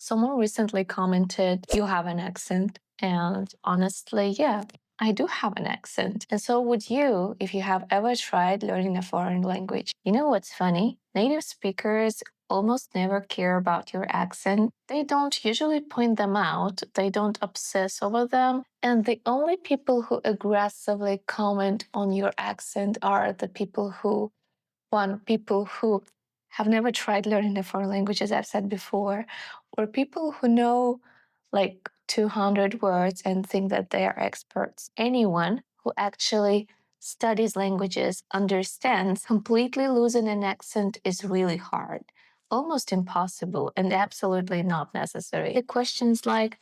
Someone recently commented, "You have an accent." And honestly, yeah, I do have an accent. And so would you if you have ever tried learning a foreign language. You know what's funny? Native speakers almost never care about your accent. They don't usually point them out, they don't obsess over them. And the only people who aggressively comment on your accent are the people who have never tried learning a foreign language, as I've said before, or people who know like 200 words and think that they are experts. Anyone who actually studies languages understands completely losing an accent is really hard, almost impossible, and absolutely not necessary. The questions like,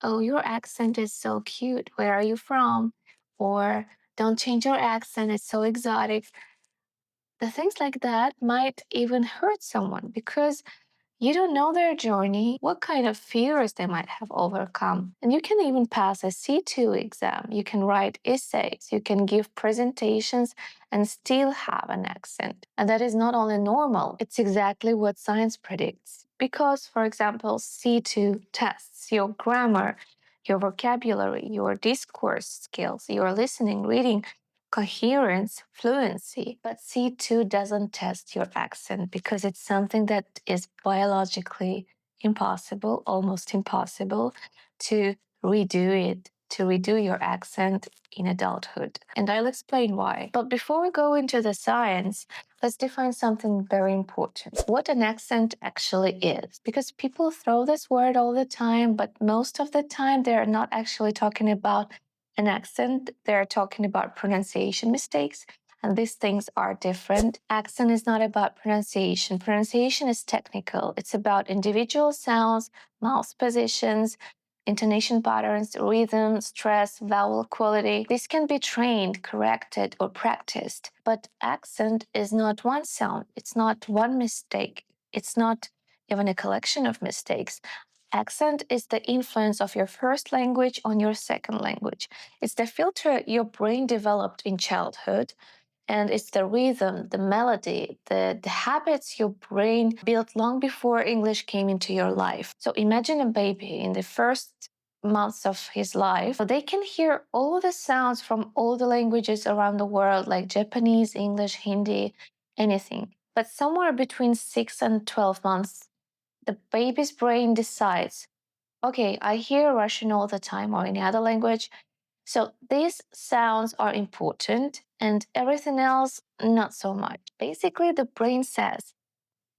"Oh, your accent is so cute. Where are you from?" Or, "Don't change your accent. It's so exotic." The things like that might even hurt someone because you don't know their journey, what kind of fears they might have overcome. And you can even pass a C2 exam. You can write essays, you can give presentations and still have an accent. And that is not only normal, it's exactly what science predicts. Because, for example, C2 tests your grammar, your vocabulary, your discourse skills, your listening, reading, coherence, fluency. But C2 doesn't test your accent because it's something that is biologically impossible, almost impossible to redo your accent in adulthood. And I'll explain why. But before we go into the science, let's define something very important. What an accent actually is. Because people throw this word all the time, but most of the time they're not actually talking about an accent, they're talking about pronunciation mistakes. And these things are different. Accent is not about pronunciation. Pronunciation is technical. It's about individual sounds, mouth positions, intonation patterns, rhythm, stress, vowel quality. This can be trained, corrected, or practiced. But accent is not one sound. It's not one mistake. It's not even a collection of mistakes. Accent is the influence of your first language on your second language. It's the filter your brain developed in childhood, and it's the rhythm, the melody, the habits your brain built long before English came into your life. So imagine a baby in the first months of his life. So they can hear all the sounds from all the languages around the world, like Japanese, English, Hindi, anything. But somewhere between 6 and 12 months, the baby's brain decides, okay, I hear Russian all the time or any other language. So these sounds are important and everything else, not so much. Basically, the brain says,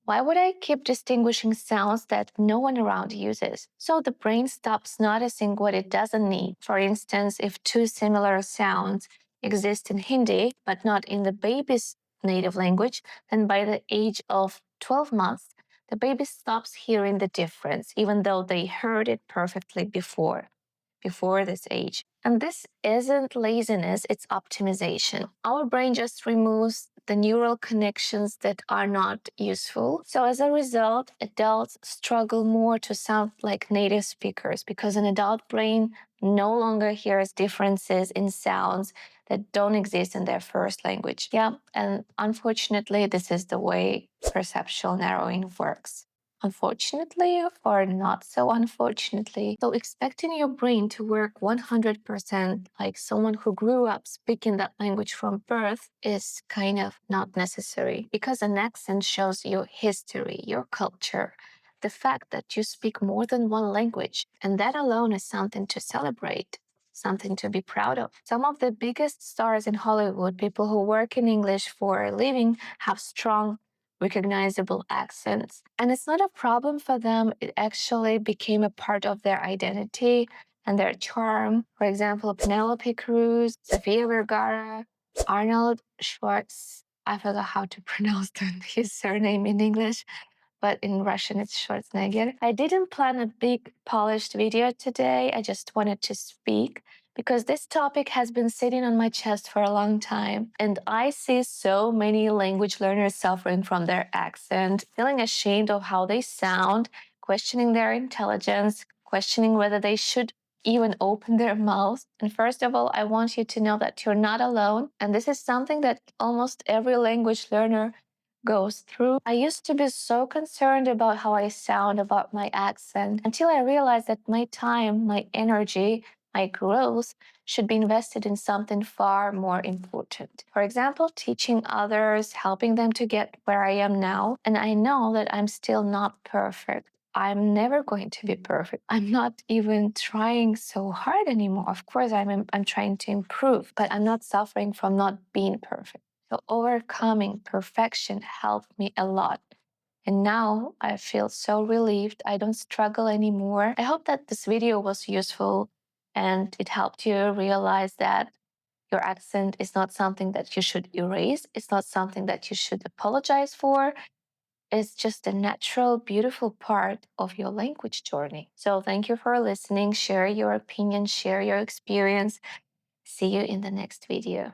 why would I keep distinguishing sounds that no one around uses? So the brain stops noticing what it doesn't need. For instance, if two similar sounds exist in Hindi, but not in the baby's native language, then by the age of 12 months, the baby stops hearing the difference, even though they heard it perfectly before this age. And this isn't laziness, it's optimization. Our brain just removes the neural connections that are not useful. So as a result, adults struggle more to sound like native speakers because an adult brain no longer hears differences in sounds that don't exist in their first language. Yeah, and unfortunately, this is the way perceptual narrowing works. Unfortunately, or not so unfortunately. So expecting your brain to work 100% like someone who grew up speaking that language from birth is kind of not necessary, because an accent shows your history, your culture, the fact that you speak more than one language, and that alone is something to celebrate, something to be proud of. Some of the biggest stars in Hollywood, people who work in English for a living, have strong recognizable accents. And it's not a problem for them. It actually became a part of their identity and their charm. For example, Penelope Cruz, Sofia Vergara, Arnold Schwartz. I forgot how to pronounce his surname in English, but in Russian it's Schwarzenegger. I didn't plan a big polished video today. I just wanted to speak because this topic has been sitting on my chest for a long time. And I see so many language learners suffering from their accent, feeling ashamed of how they sound, questioning their intelligence, questioning whether they should even open their mouths. And first of all, I want you to know that you're not alone. And this is something that almost every language learner goes through. I used to be so concerned about how I sound, about my accent, until I realized that my time, my energy, my growth should be invested in something far more important. For example, teaching others, helping them to get where I am now. And I know that I'm still not perfect. I'm never going to be perfect. I'm not even trying so hard anymore. Of course, I'm trying to improve, but I'm not suffering from not being perfect. So overcoming perfection helped me a lot. And now I feel so relieved. I don't struggle anymore. I hope that this video was useful and it helped you realize that your accent is not something that you should erase. It's not something that you should apologize for. It's just a natural, beautiful part of your language journey. So thank you for listening. Share your opinion, share your experience. See you in the next video.